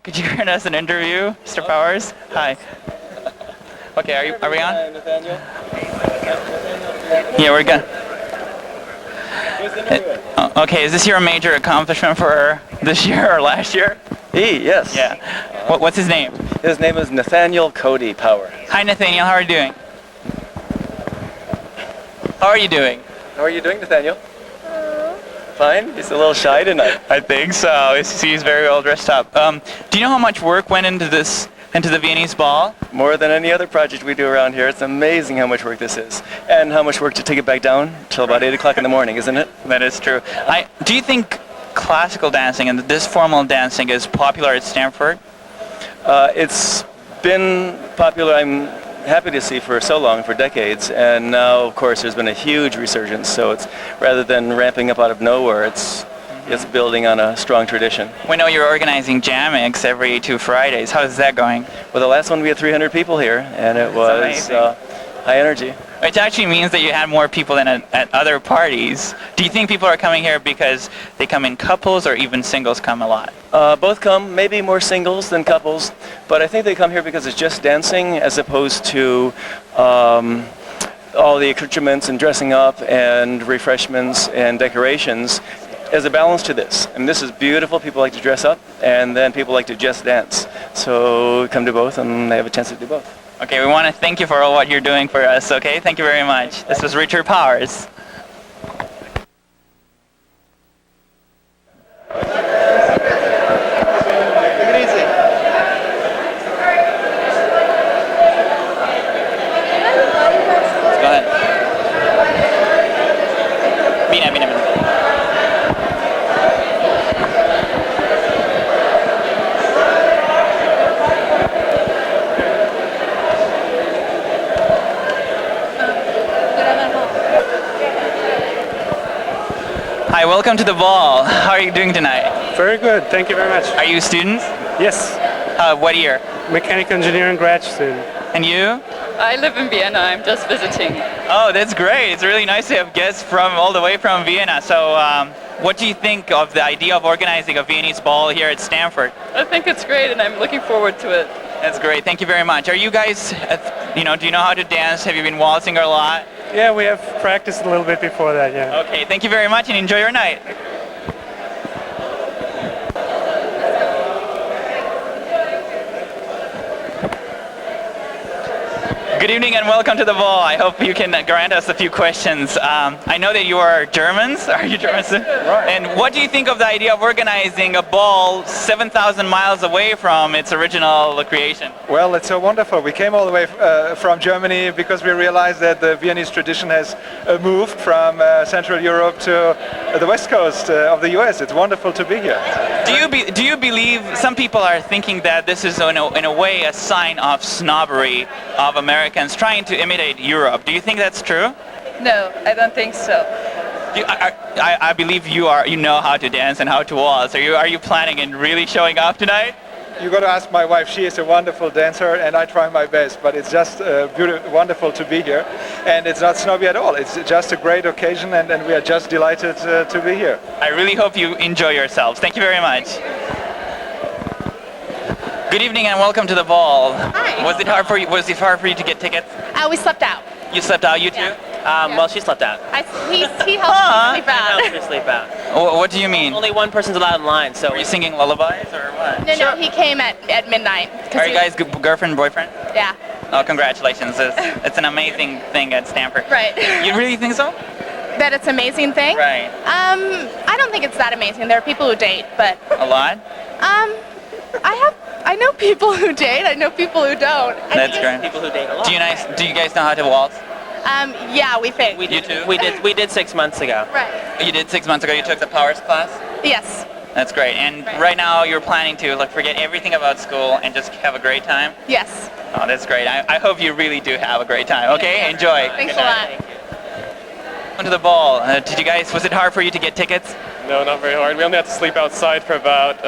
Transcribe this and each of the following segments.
Could you grant us an interview, Mr. Powers? Hi. Okay, are we on? Nathaniel? Yeah, we're good. Okay, is this your major accomplishment for this year or last year? Yes. Yeah. What's his name? His name is Nathaniel Cody Powers. Hi, Nathaniel. How are you doing? How are you doing? How are you doing, Nathaniel? Fine? He's a little shy tonight. I think so. He's very well dressed up. Do you know how much work went into the Viennese Ball? More than any other project we do around here. It's amazing how much work this is. And how much work to take it back down till about 8 o'clock in the morning, isn't it? That is true. Do you think classical dancing and this formal dancing is popular at Stanford? It's been popular, I'm happy to see, for so long, for decades. And now, of course, there's been a huge resurgence. So it's rather than ramping up out of nowhere, it's building on a strong tradition. We know you're organizing Jam-X every 2 Fridays. How's that going? Well, the last one we had 300 people here, and it was high energy. Which actually means that you had more people than at other parties. Do you think people are coming here because they come in couples or even singles come a lot? Both come, maybe more singles than couples, but I think they come here because it's just dancing as opposed to all the accoutrements and dressing up and refreshments and decorations. As a balance to this. And this is beautiful. People like to dress up, and then people like to just dance. So come to both, and they have a chance to do both. Okay, we want to thank you for all what you're doing for us, okay? Thank you very much. This was Richard Powers. Hi, welcome to the ball. How are you doing tonight? Very good, thank you very much. Are you students? Yes. What year? Mechanical engineering grad student. And you? I live in Vienna, I'm just visiting. Oh, that's great. It's really nice to have guests from all the way from Vienna. So what do you think of the idea of organizing a Viennese Ball here at Stanford? I think it's great and I'm looking forward to it. That's great. Thank you very much. Are you guys, do you know how to dance? Have you been waltzing a lot? Yeah, we have practiced a little bit before that, yeah. Okay, thank you very much and enjoy your night. Good evening and welcome to the ball. I hope you can grant us a few questions. I know that you are Germans. Are you Germans? Right. And what do you think of the idea of organizing a ball 7,000 miles away from its original creation? Well, it's so wonderful. We came all the way from Germany because we realized that the Viennese tradition has moved from Central Europe to the west coast of the US. It's wonderful to be here. Do you believe, some people are thinking that this is in a way a sign of snobbery of Americans trying to imitate Europe. Do you think that's true? No, I don't think so. I believe you know how to dance and how to waltz. Are you planning and really showing up tonight? You got to ask my wife. She is a wonderful dancer, and I try my best. But it's just wonderful to be here, and it's not snobby at all. It's just a great occasion, and we are just delighted to be here. I really hope you enjoy yourselves. Thank you very much. Good evening and welcome to the ball. Hi. Was it hard for you to get tickets? We slept out. You slept out, you too? Yeah. Well, she slept out. He helped me sleep out. Helped her sleep out. What do you mean? Only one person's allowed in line, so... Were you singing lullabies or what? No, he came at midnight. Are you guys girlfriend, boyfriend? Yeah. Oh, congratulations. It's an amazing thing at Stanford. Right. You really think so? That it's an amazing thing? Right. I don't think it's that amazing. There are people who date, but... A lot? I know people who date. I know people who don't. That's great. People who date a lot. Do you guys know how to waltz? Yeah, we think. We did, You too? We did 6 months ago. Right. You did 6 months ago. You took the Powers class? Yes. That's great. And right now you're planning to forget everything about school and just have a great time? Yes. Oh, that's great. I hope you really do have a great time. Okay, enjoy. Thanks a lot. Welcome to the ball. Was it hard for you to get tickets? No, not very hard. We only had to sleep outside for about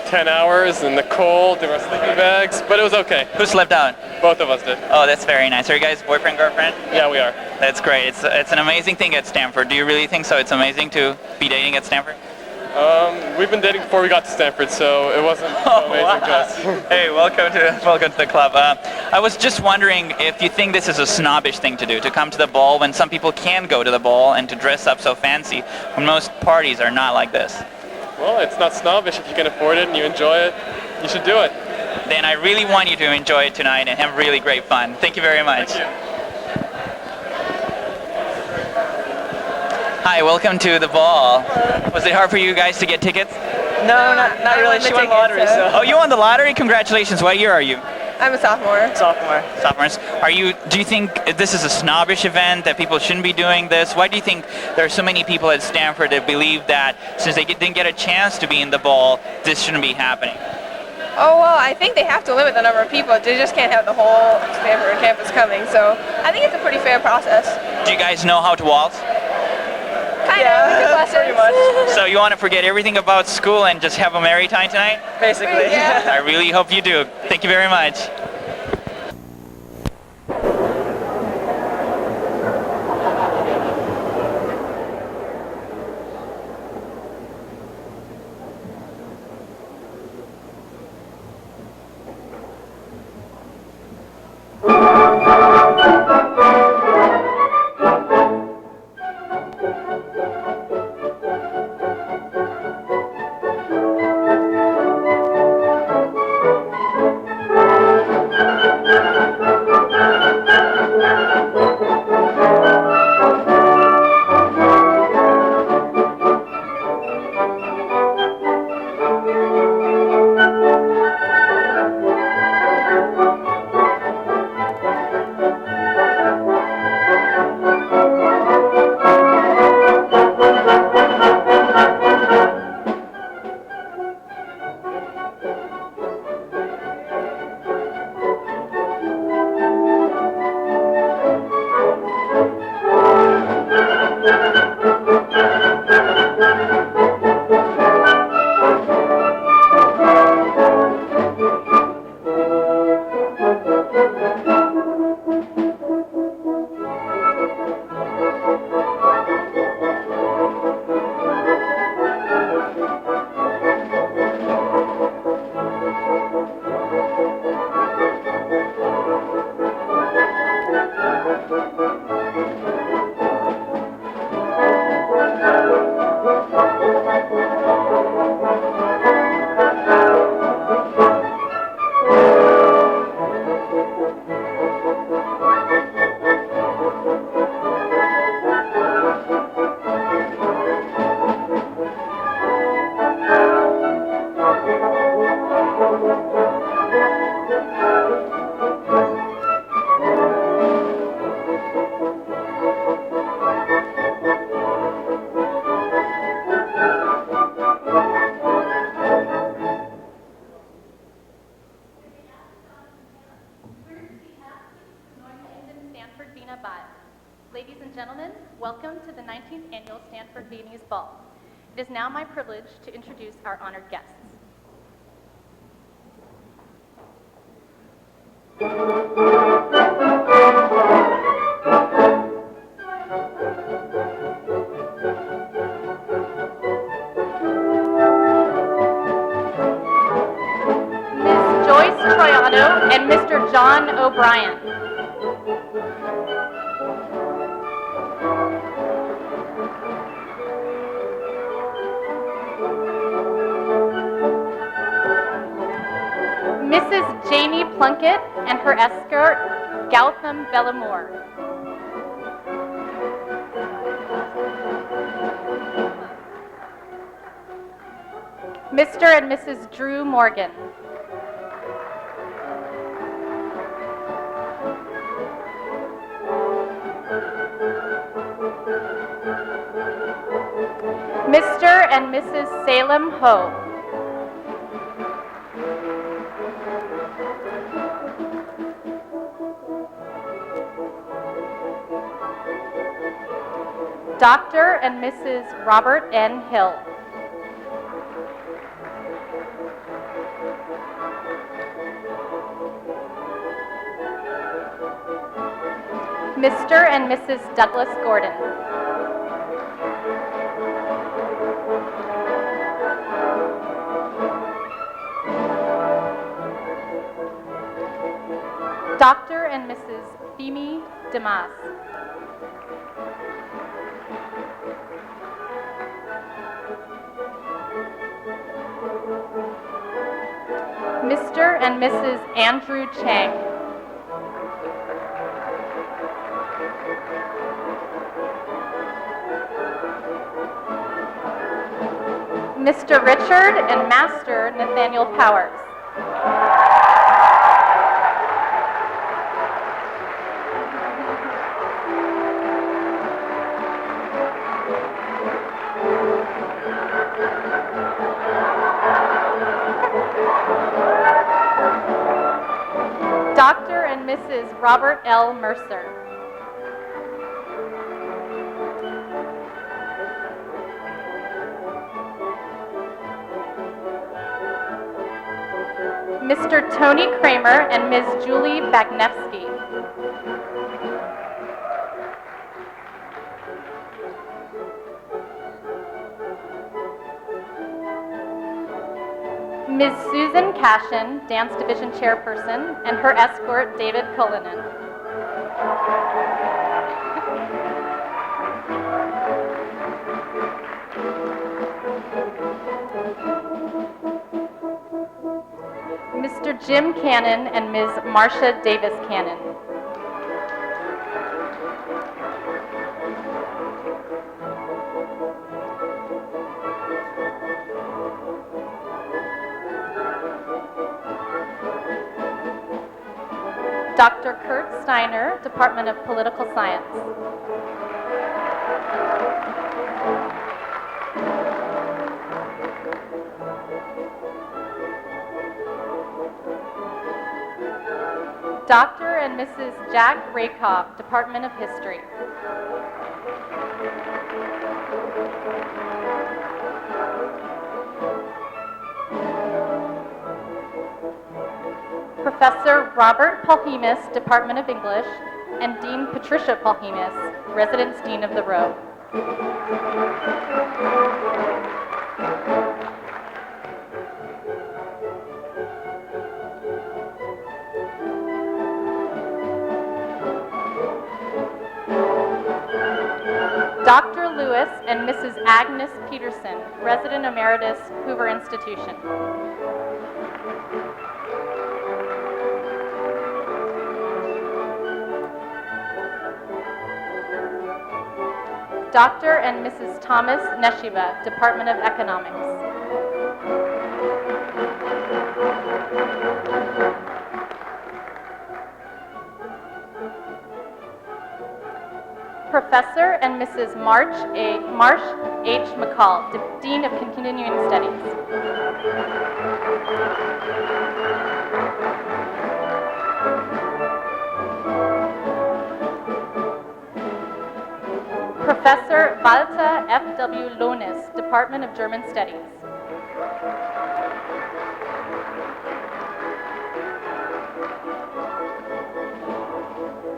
10 hours in the cold. There were sleeping bags, but it was okay. Who slept out? Both of us did. Oh, that's very nice. Are you guys boyfriend, girlfriend? Yeah, we are. That's great. It's an amazing thing at Stanford. Do you really think so? It's amazing to be dating at Stanford? We've been dating before we got to Stanford, so it wasn't so amazing to us. Hey, welcome to the club. I was just wondering if you think this is a snobbish thing to do, to come to the ball when some people can go to the ball and to dress up so fancy when most parties are not like this. Well, it's not snobbish. If you can afford it and you enjoy it, you should do it. Then I really want you to enjoy it tonight and have really great fun. Thank you very much. Thank you. Hi, welcome to the ball. Was it hard for you guys to get tickets? No, not really. She won the lottery, so. Oh, you won the lottery? Congratulations. What year are you? I'm a sophomore. Sophomore. Do you think this is a snobbish event, that people shouldn't be doing this? Why do you think there are so many people at Stanford that believe that since they didn't get a chance to be in the ball, this shouldn't be happening? Oh, well, I think they have to limit the number of people. They just can't have the whole Stanford campus coming. So I think it's a pretty fair process. Do you guys know how to waltz? Kind of. We took lessons. Pretty much. So you want to forget everything about school and just have a merry time tonight? Basically. Yeah. I really hope you do. Thank you very much. Stanford Viennese Ball. Ladies and gentlemen, welcome to the 19th Annual Stanford Viennese Ball. It is now my privilege to introduce our honored guests. Ms. Joyce Troiano and Mr. John O'Brien. Mrs. Jamie Plunkett and her escort, Gautam Bellamore. Mr. and Mrs. Drew Morgan. Mr. and Mrs. Salem Ho. Dr. and Mrs. Robert N. Hill. Mr. and Mrs. Douglas Gordon. Dr. and Mrs. Fimi Demas. Mr. and Mrs. Andrew Chang. Mr. Richard and Master Nathaniel Powers. Dr. and Mrs. Robert L. Mercer. Mr. Tony Kramer and Ms. Julie Bagnevsky. Ms. Susan Cashin, Dance Division Chairperson, and her escort, David Cullinan. Mr. Jim Cannon and Ms. Marcia Davis Cannon. Dr. Kurt Steiner, Department of Political Science. Dr. and Mrs. Jack Rakoff, Department of History. Professor Robert Polhemus, Department of English, and Dean Patricia Polhemus, Residence Dean of the Rowe. Dr. Lewis and Mrs. Agnes Peterson, Resident Emeritus, Hoover Institution. Dr. and Mrs. Thomas Neshiba, Department of Economics. Professor and Mrs. Marsh H. McCall, Dean of Continuing Studies. Professor Walter F.W. Lohnes, Department of German Studies.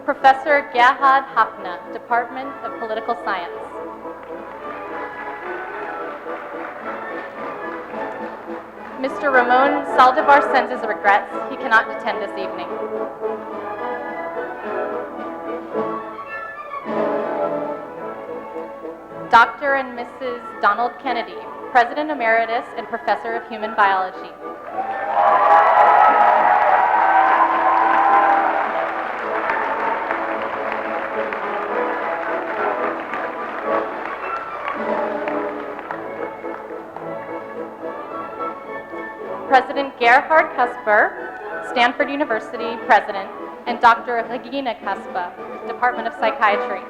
Professor Gerhard Hafner, Department of Political Science. Mr. Ramon Saldivar sends his regrets. He cannot attend this evening. Dr. and Mrs. Donald Kennedy, President Emeritus and Professor of Human Biology. President Gerhard Kasper, Stanford University President, and Dr. Regina Kasper, Department of Psychiatry.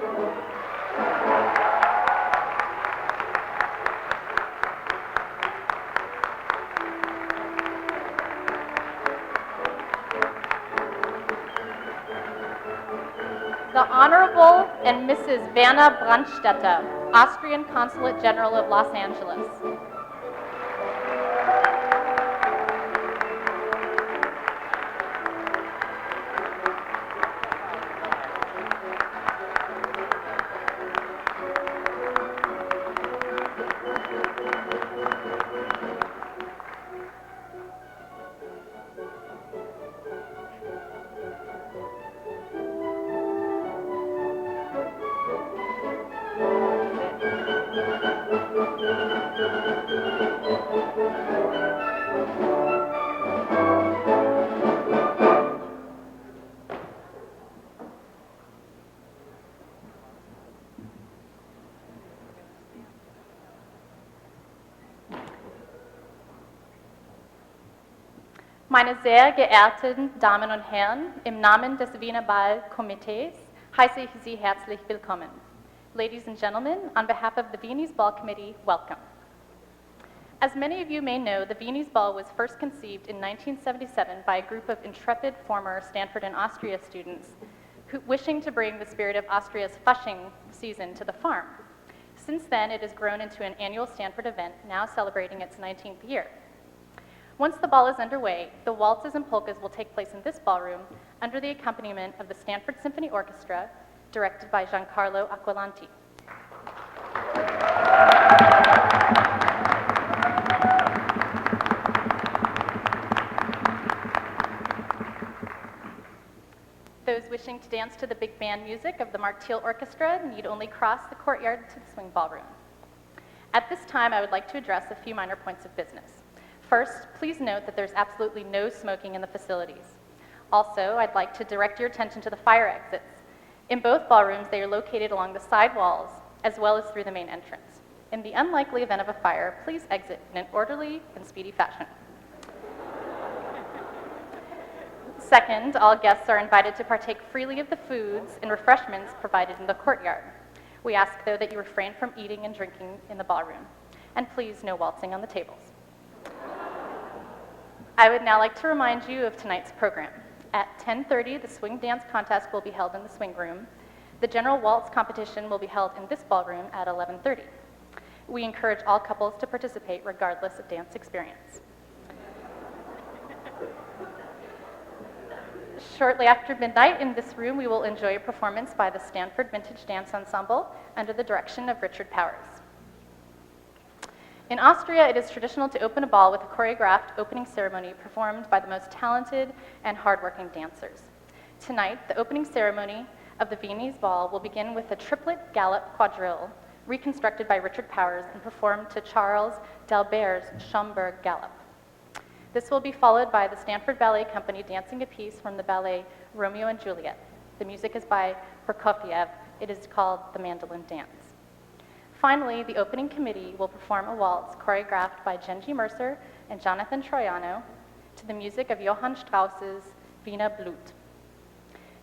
The Honorable and Mrs. Werner Brandstetter, Austrian Consulate General of Los Angeles. Meine sehr geehrten Damen und Herren, im Namen des Wiener Ball-Komitees heiße ich Sie herzlich willkommen. Ladies and gentlemen, on behalf of the Viennese Ball Committee, welcome. As many of you may know, the Viennese Ball was first conceived in 1977 by a group of intrepid former Stanford and Austria students wishing to bring the spirit of Austria's Fasching season to the farm. Since then, it has grown into an annual Stanford event, now celebrating its 19th year. Once the ball is underway, the waltzes and polkas will take place in this ballroom under the accompaniment of the Stanford Symphony Orchestra, directed by Giancarlo Acquilanti. Those wishing to dance to the big band music of the Martil Orchestra need only cross the courtyard to the swing ballroom. At this time, I would like to address a few minor points of business. First, please note that there's absolutely no smoking in the facilities. Also, I'd like to direct your attention to the fire exits. In both ballrooms, they are located along the side walls, as well as through the main entrance. In the unlikely event of a fire, please exit in an orderly and speedy fashion. Second, all guests are invited to partake freely of the foods and refreshments provided in the courtyard. We ask, though, that you refrain from eating and drinking in the ballroom. And please, no waltzing on the tables. I would now like to remind you of tonight's program. At 10:30, the swing dance contest will be held in the swing room. The general waltz competition will be held in this ballroom at 11:30. We encourage all couples to participate regardless of dance experience. Shortly after midnight, in this room, we will enjoy a performance by the Stanford Vintage Dance Ensemble under the direction of Richard Powers. In Austria, it is traditional to open a ball with a choreographed opening ceremony performed by the most talented and hardworking dancers. Tonight, the opening ceremony of the Viennese Ball will begin with a triplet gallop quadrille reconstructed by Richard Powers and performed to Charles Dalbert's Schomburg Gallop. This will be followed by the Stanford Ballet Company dancing a piece from the ballet Romeo and Juliet. The music is by Prokofiev. It is called the Mandolin Dance. Finally, the opening committee will perform a waltz choreographed by Genji Mercer and Jonathan Troiano to the music of Johann Strauss's Wiener Blut.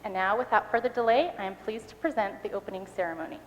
And now, without further delay, I am pleased to present the opening ceremony.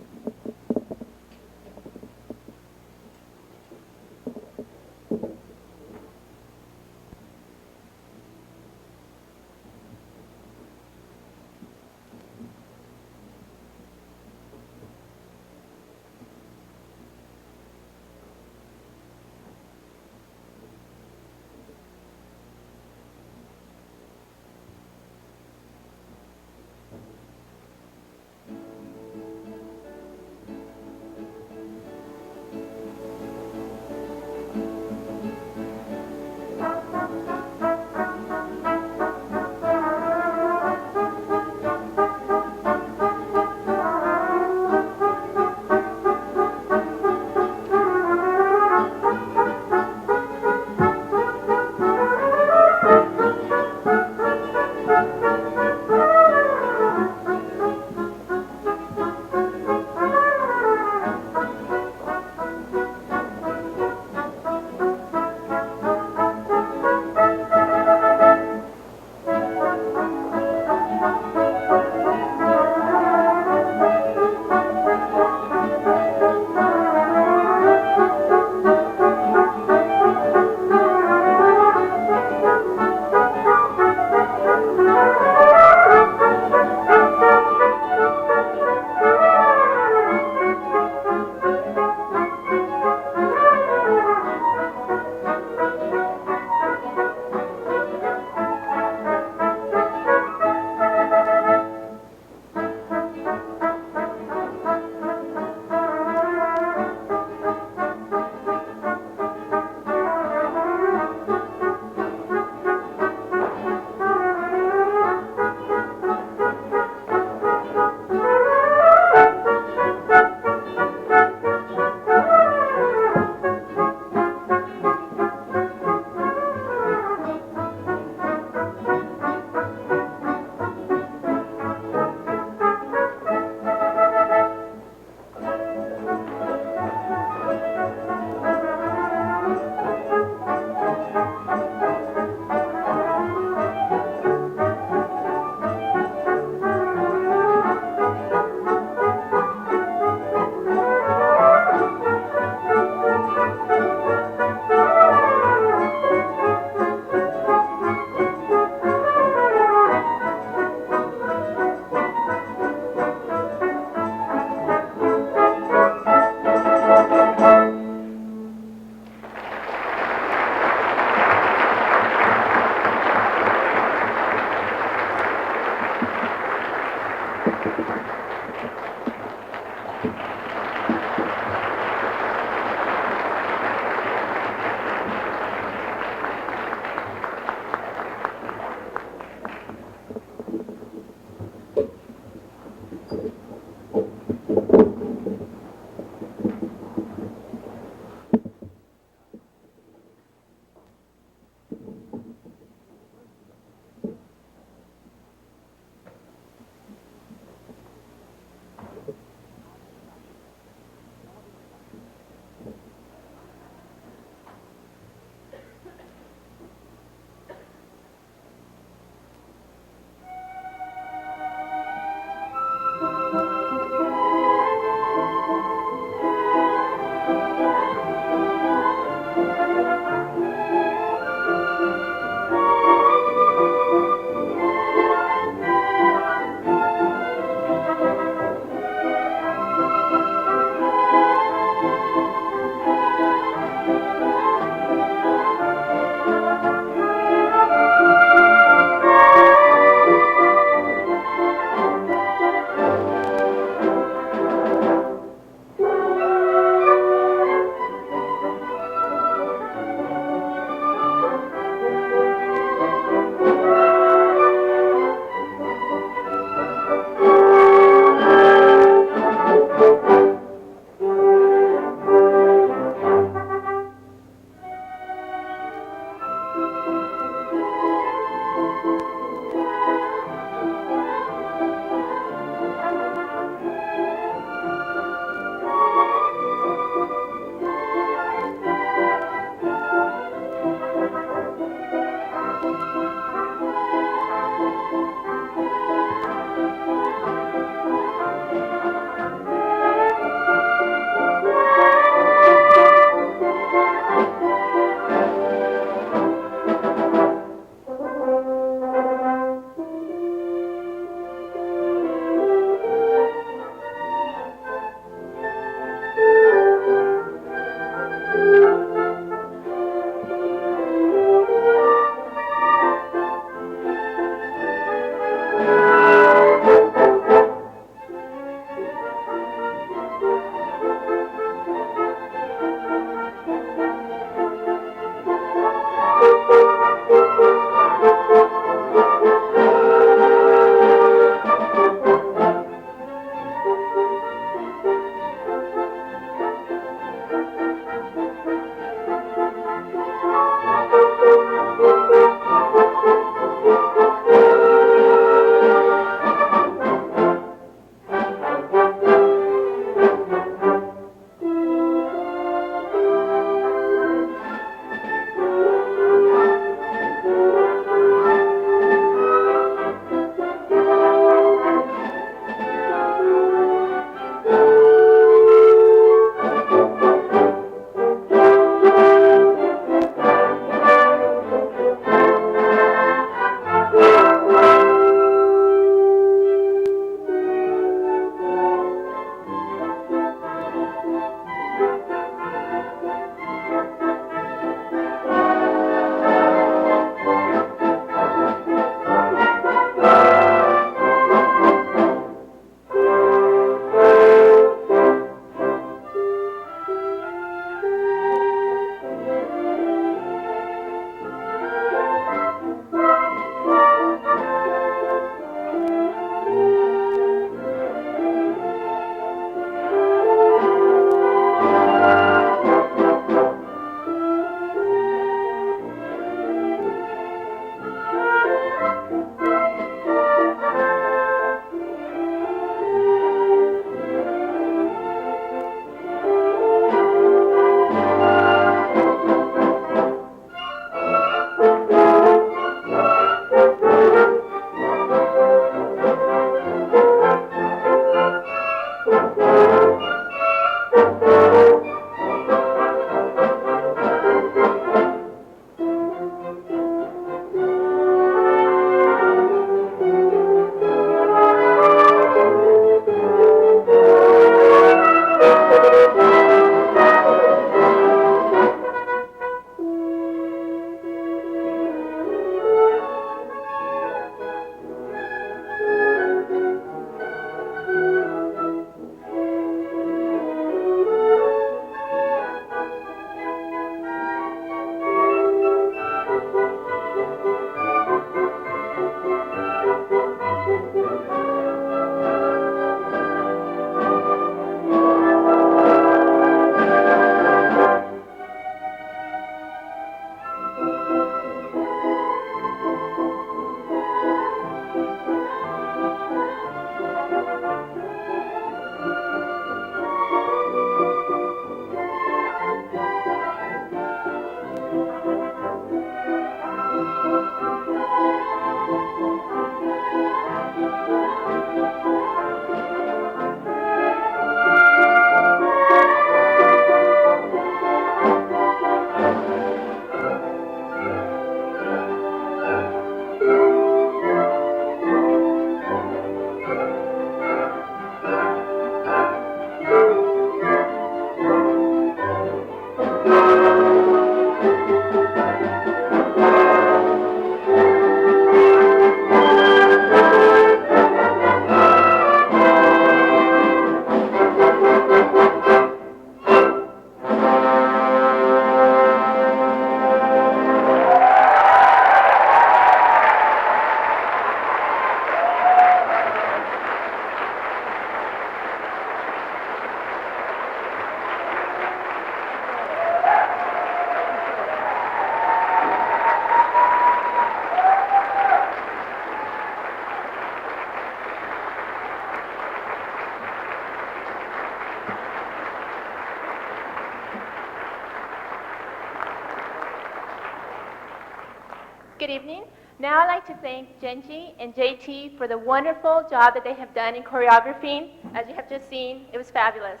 Good evening. Now I'd like to thank Genji and JT for the wonderful job that they have done in choreography. As you have just seen, it was fabulous.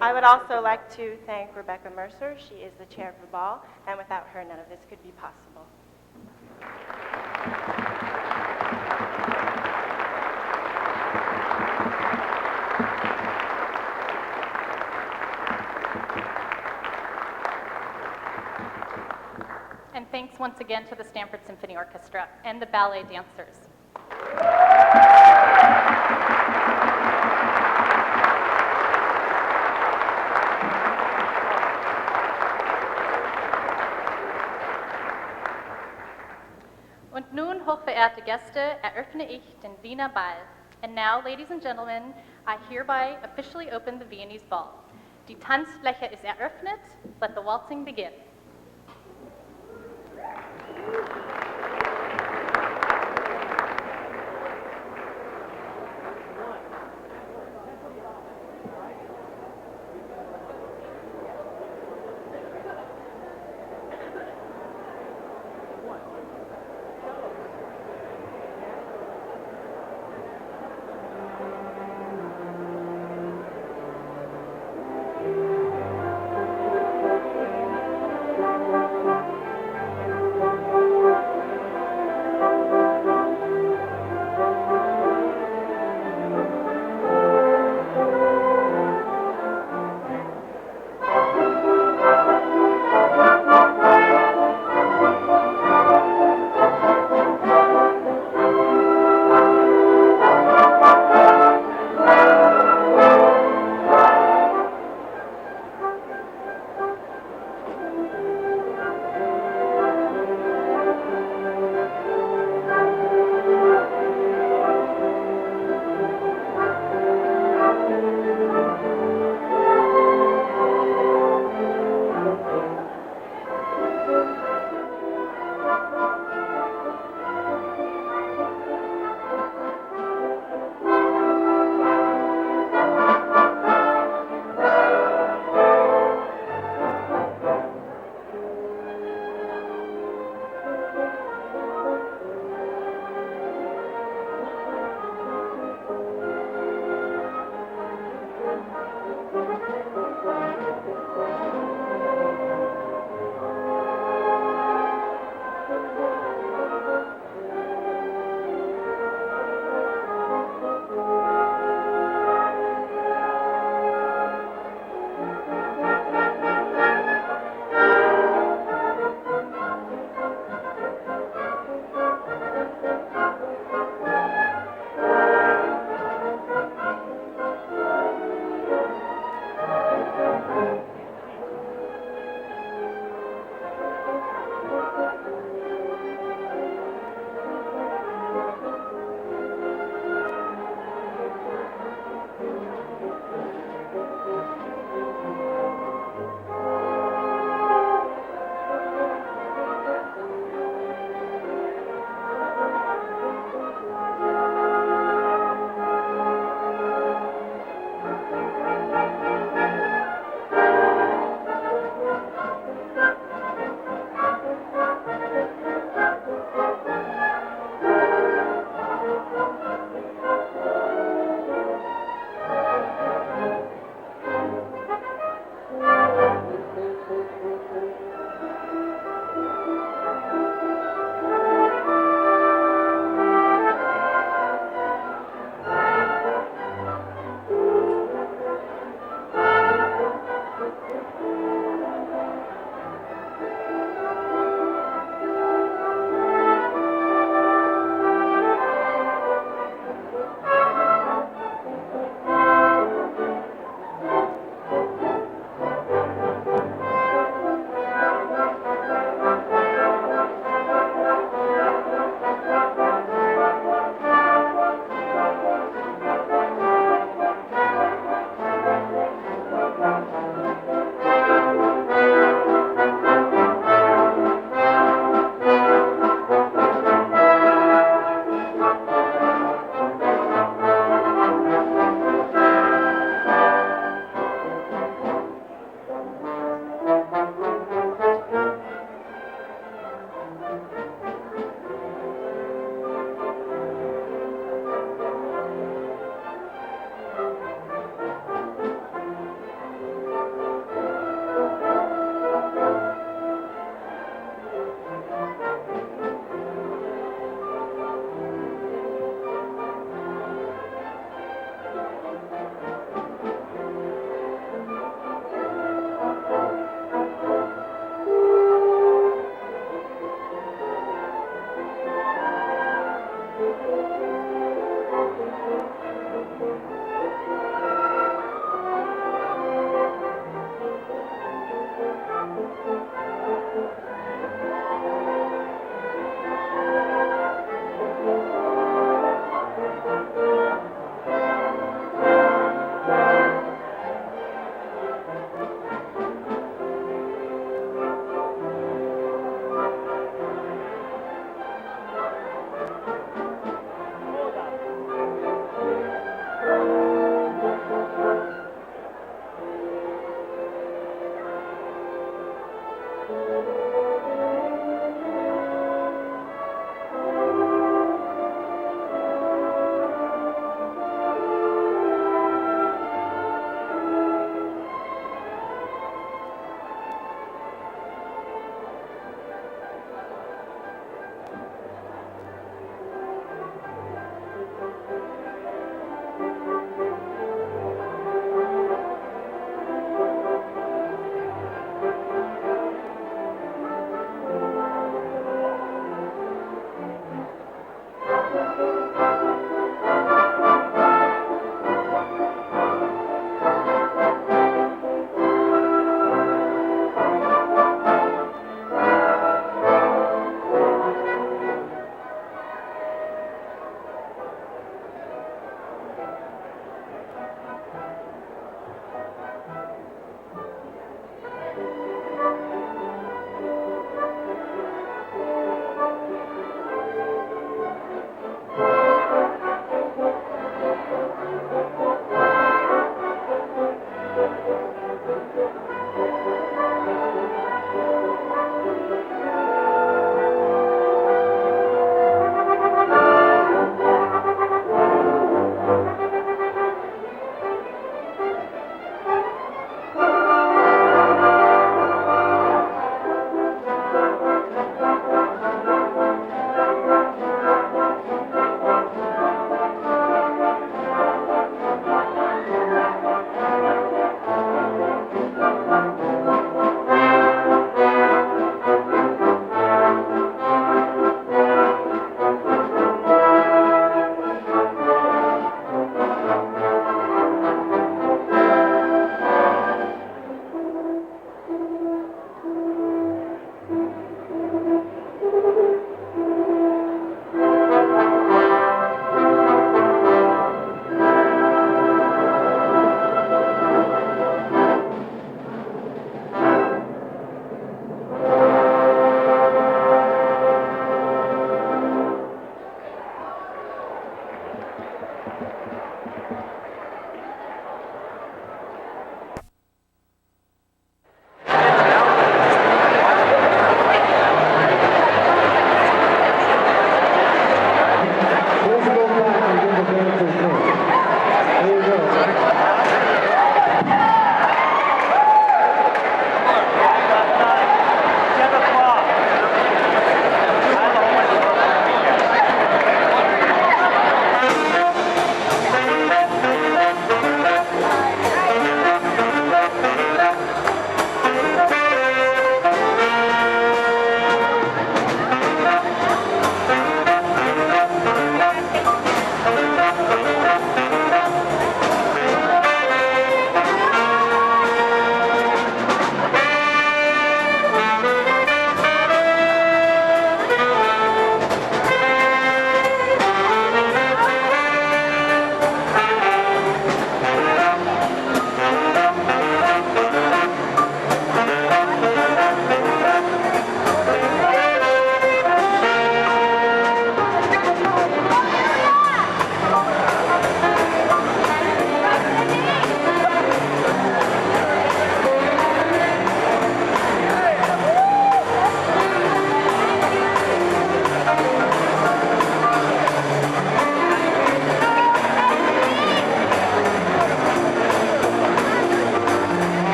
I would also like to thank Rebecca Mercer. She is the chair of the ball, and without her, none of this could be possible. And thanks once again to the Stanford Symphony Orchestra and the ballet dancers. Und nun, hochverehrte Gäste, eröffne ich den Wiener Ball. And now, ladies and gentlemen, I hereby officially open the Viennese Ball. Die Tanzfläche ist eröffnet. Let the waltzing begin.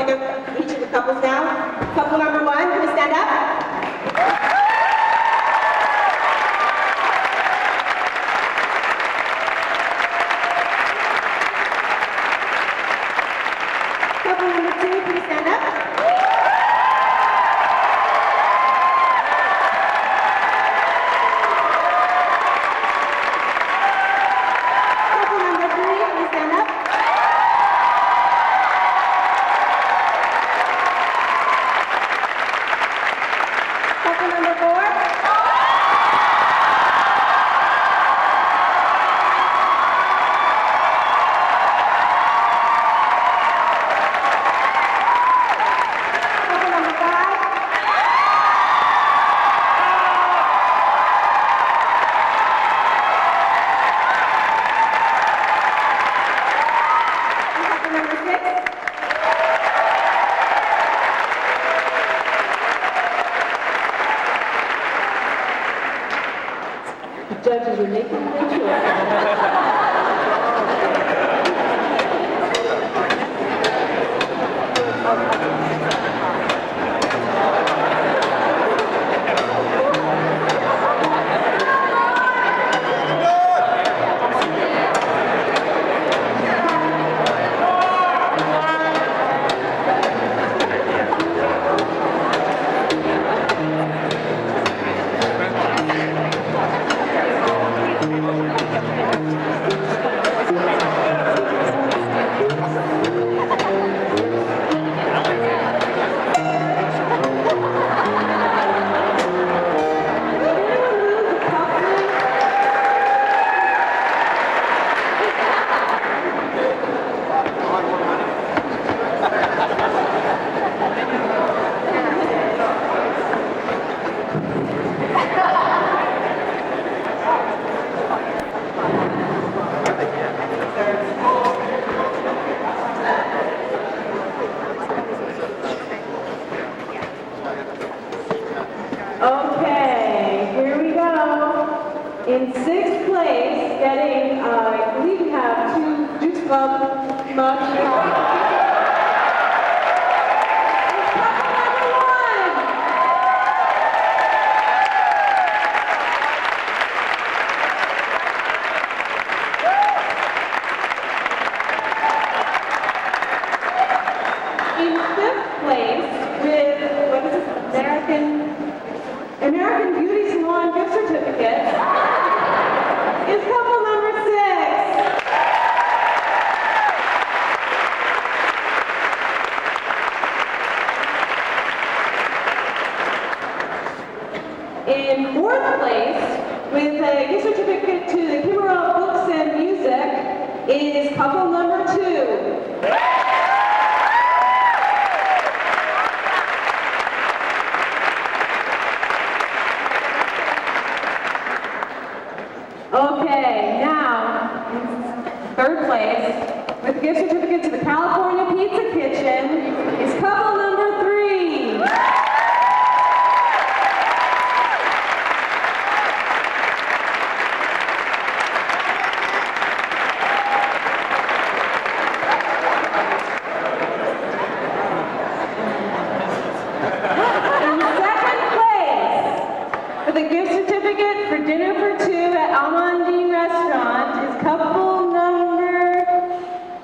joining each of the couples now. Couple number one, can we stand up? Couple number two, please stand up. Couple number three, please stand up. Couple number four. Couple number five. Couple number six. Judges are making their choice. Okay, here we go. In sixth place, getting, I believe we have two Juice Club much. In fifth place, with, what is this, American Beauty Salon gift certificate, is couple number six. In fourth place, with a gift certificate to the Kimmerer Books and Music, is couple number two. Okay, now, in third place, with a gift certificate to the California Pizza Kitchen, is couple number three. In second place, with a gift certificate for dinner for two at Almondine Restaurant, is couple number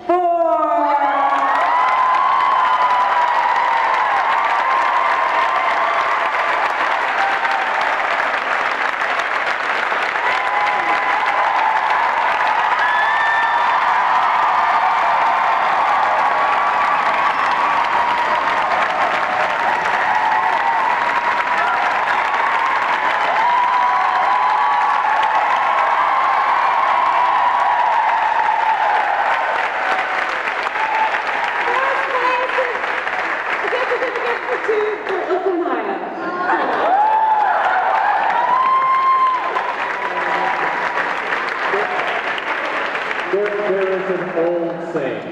four. There is an old saying,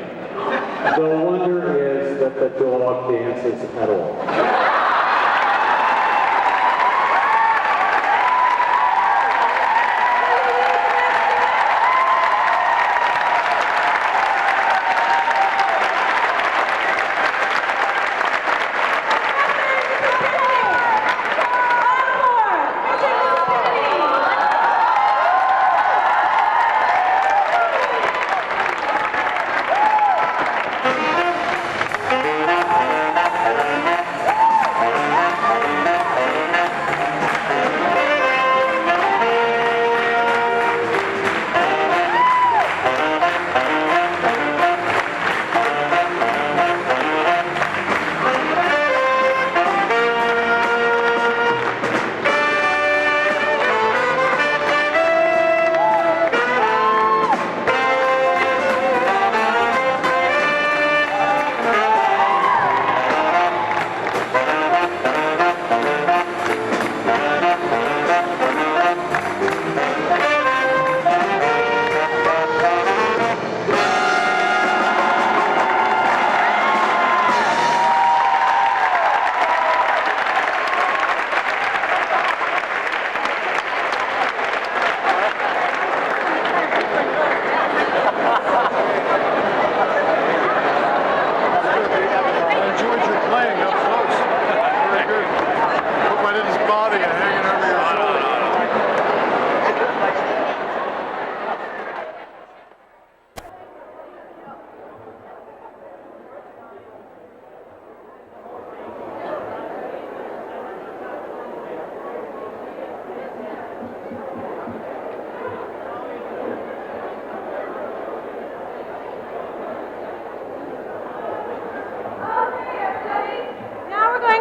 the wonder is that the dog dances at all.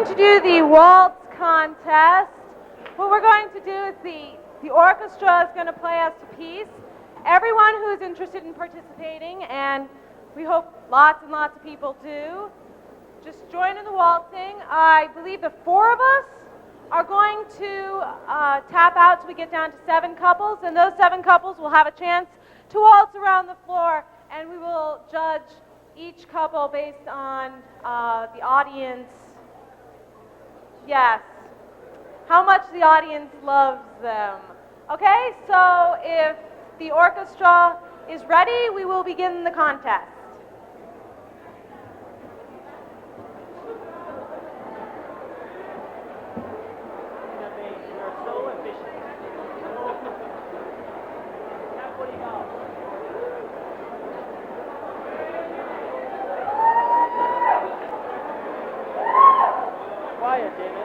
going to do the waltz contest. What we're going to do is the orchestra is going to play us a piece. Everyone who's interested in participating, and we hope lots and lots of people do, just join in the waltzing. I believe the 4 of us are going to tap out till we get down to 7 couples, and those 7 couples will have a chance to waltz around the floor, and we will judge each couple based on the audience. Yes, how much the audience loves them. Okay, so if the orchestra is ready, we will begin the contest. Quiet, David.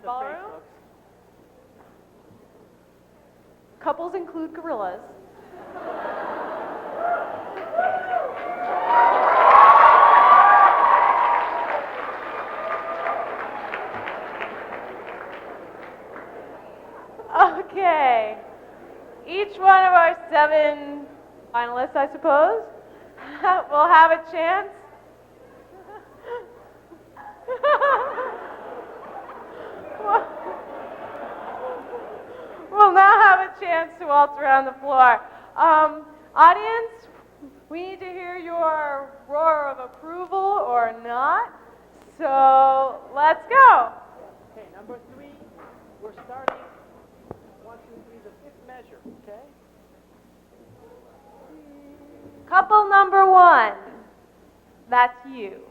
the ballroom. Couples include gorillas. Okay. Each one of our 7 finalists, I suppose, will have a chance we'll now have a chance to waltz around the floor. Audience, we need to hear your roar of approval or not. So let's go. Okay, number 3, we're starting 1, 2, 3, the 5th measure, okay? Couple number 1, that's you.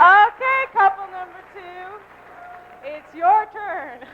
Okay, couple number 2, it's your turn.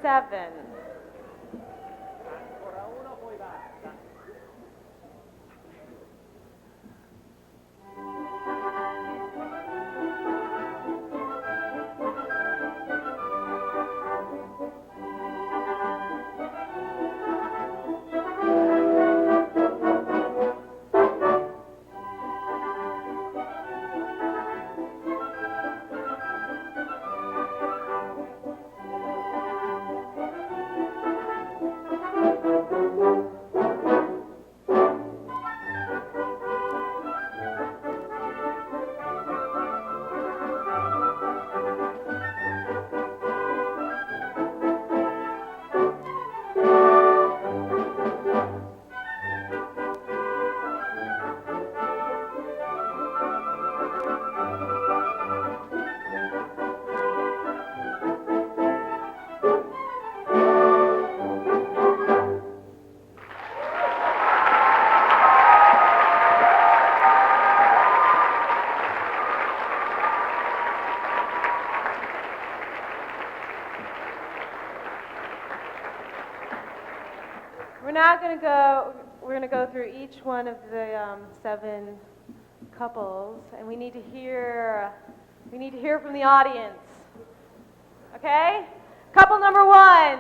7. We're going to go through each one of the 7 couples, and we need to hear from the audience. Okay? Couple number 1.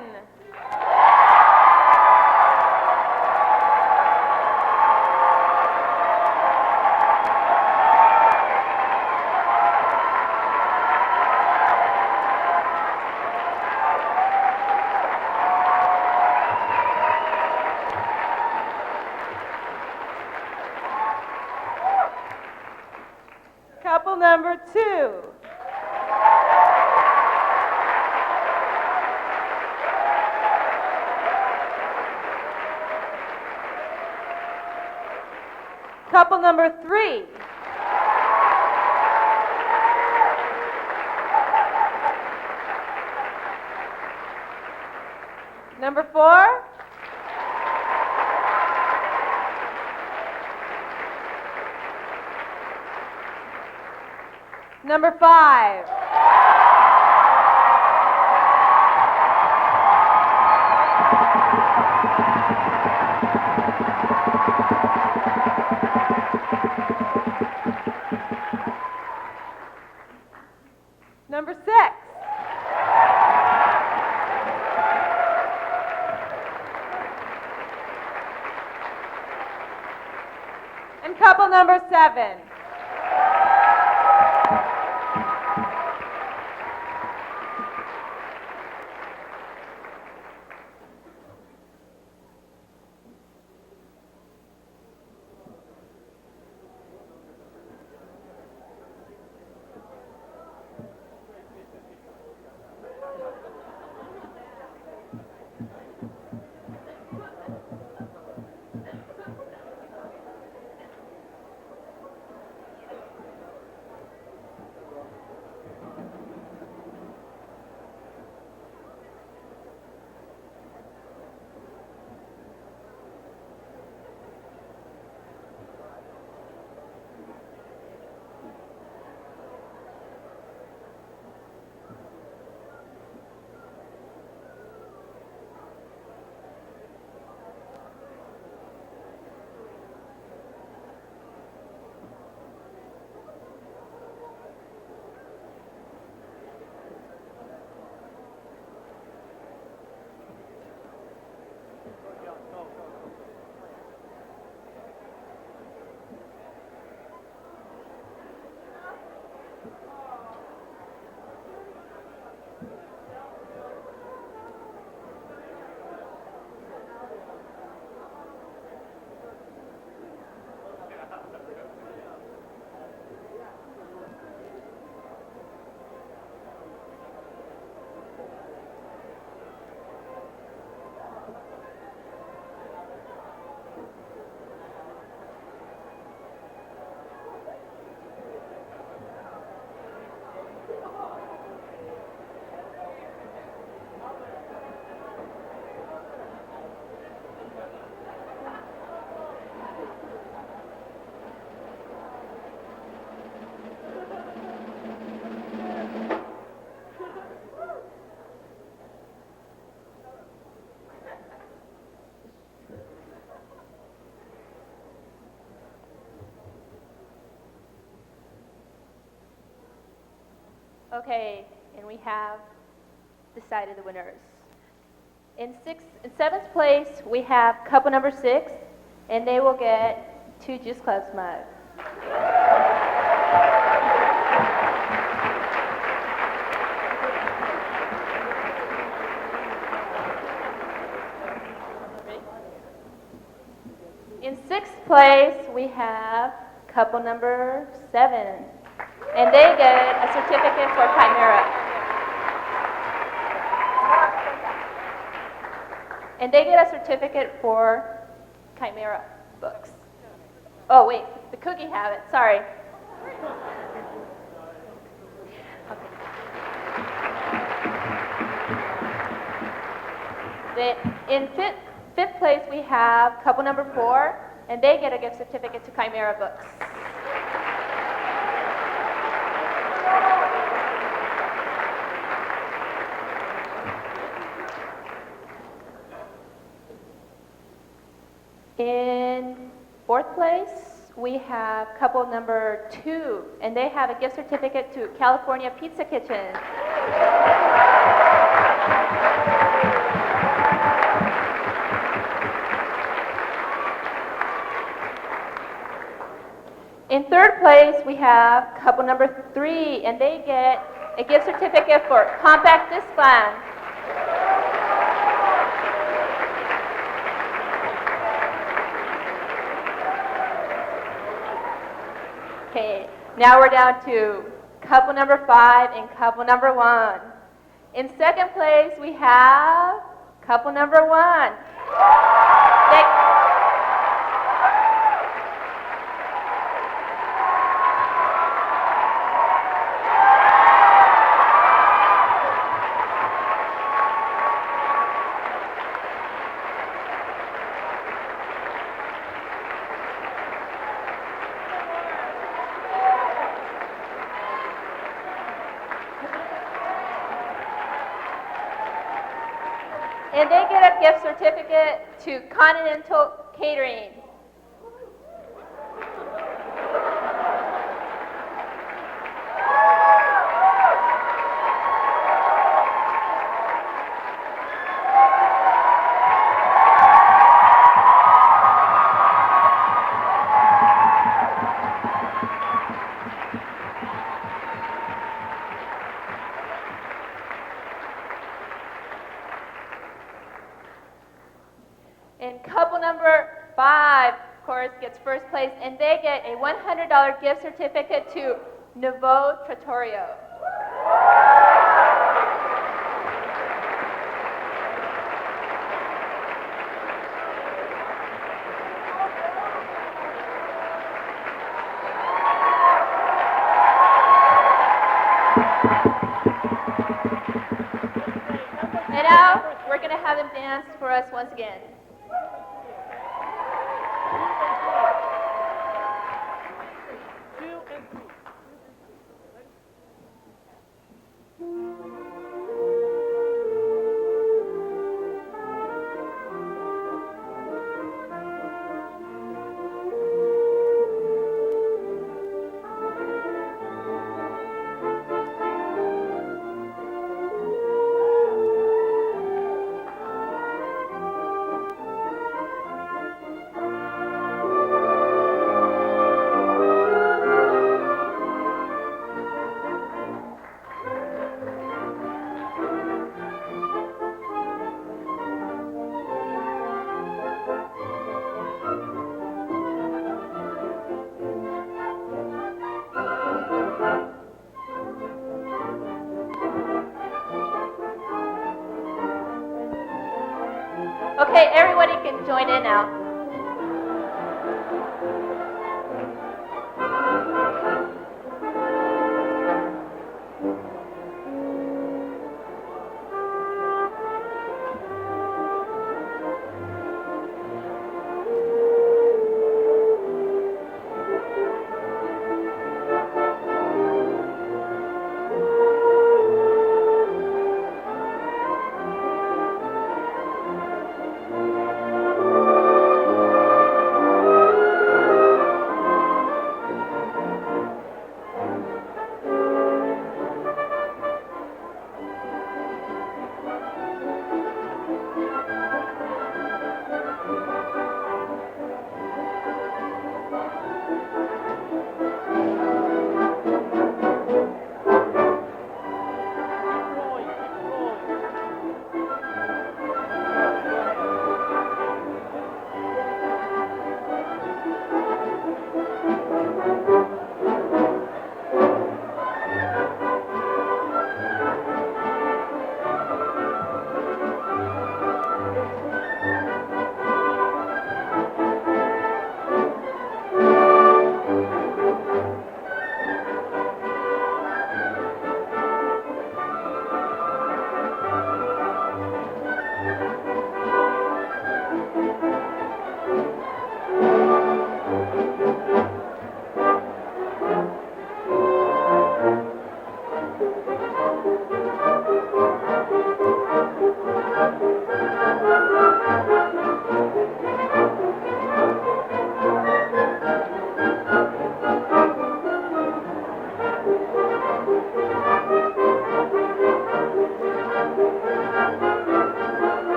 Couple number 2. Couple number 3. Number 4. Number 5. Number 6. And couple number 7. Okay, and we have decided the winners. In 7th place, we have couple number 6, and they will get 2 Juice Clubs mugs. In 6th place, we have couple number 7, and they get a certificate for Chimera. And they get a certificate for Chimera books. Oh, wait, the cookie have it, sorry. In 5th place, we have couple number 4, and they get a gift certificate to Chimera books. In 4th place, we have couple number 2, and they have a gift certificate to California Pizza Kitchen. In 3rd place, we have couple number 3, and they get a gift certificate for compact disc band. Okay, now we're down to couple number 5 and couple number 1. In 2nd place, we have couple number 1. And they get a gift certificate to Continental Catering. And couple number 5, of course, gets 1st place, and they get a $100 gift certificate to Nouveau Trattorio. And now we're going to have them dance for us once again. Okay, everybody can join in now.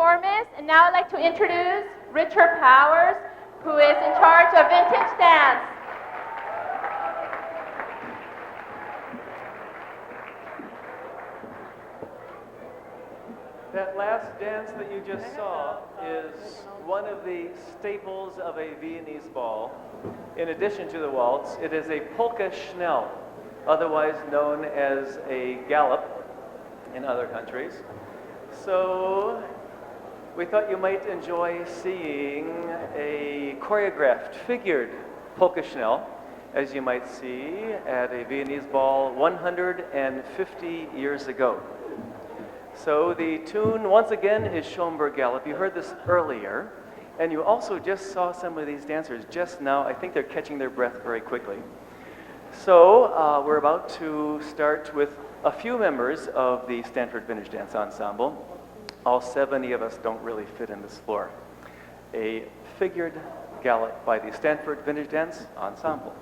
performance. And now I'd like to introduce Richard Powers, who is in charge of vintage dance. That last dance that you just saw is one of the staples of a Viennese ball. In addition to the waltz, it is a polka schnell, otherwise known as a gallop in other countries. So we thought you might enjoy seeing a choreographed, figured polka schnell, as you might see at a Viennese ball 150 years ago. So the tune, once again, is Schoenberg Gallop. You heard this earlier, and you also just saw some of these dancers just now. I think they're catching their breath very quickly. So we're about to start with a few members of the Stanford Vintage Dance Ensemble. All 70 of us don't really fit in this floor. A figured gallop by the Stanford Vintage Dance Ensemble.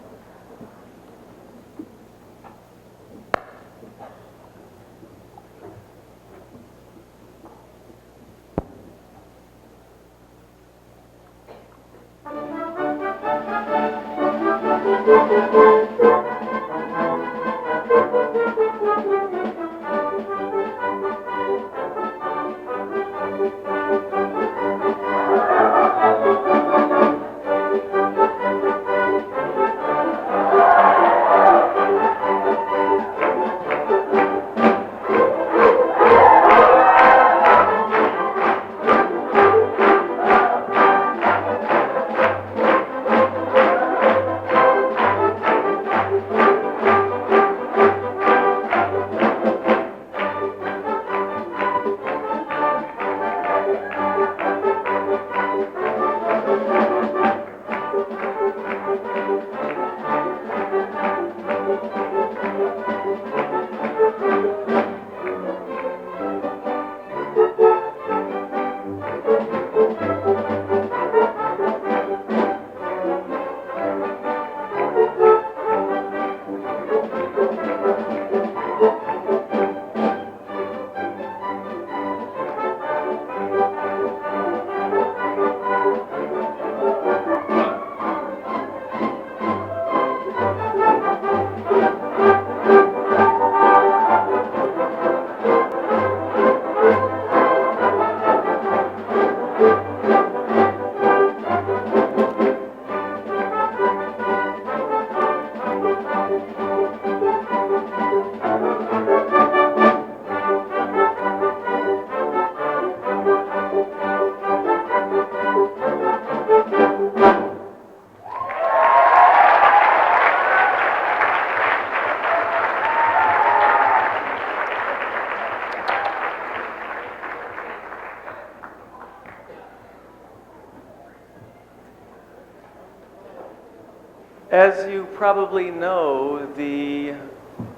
As you probably know, the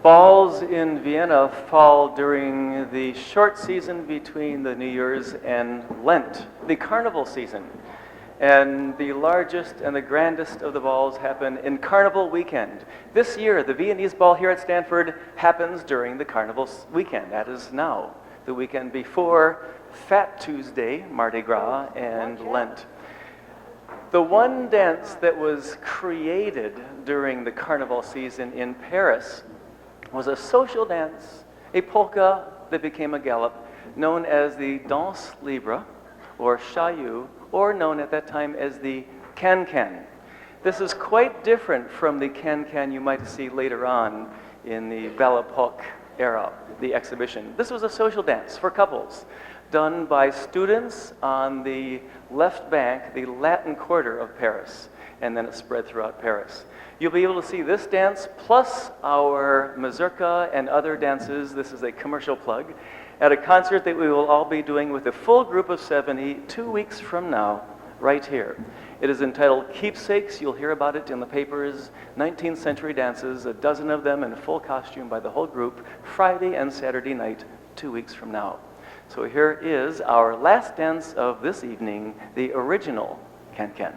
balls in Vienna fall during the short season between the New Year's and Lent, the carnival season. And the largest and the grandest of the balls happen in Carnival weekend. This year, the Viennese Ball here at Stanford happens during the Carnival weekend. That is now, the weekend before Fat Tuesday, Mardi Gras, and Lent. The one dance that was created during the Carnival season in Paris was a social dance, a polka that became a gallop, known as the Danse Libre, or Chaillou, or known at that time as the can-can. This is quite different from the can-can you might see later on in the Belle Epoque era, the exhibition. This was a social dance for couples, done by students on the left bank, the Latin quarter of Paris, and then it spread throughout Paris. You'll be able to see this dance plus our mazurka and other dances. This is a commercial plug at a concert that we will all be doing with a full group of 70 2 weeks from now, right here. It is entitled Keepsakes. You'll hear about it in the papers. 19th century dances, a dozen of them in full costume by the whole group, Friday and Saturday night, 2 weeks from now. So here is our last dance of this evening, the original can-can.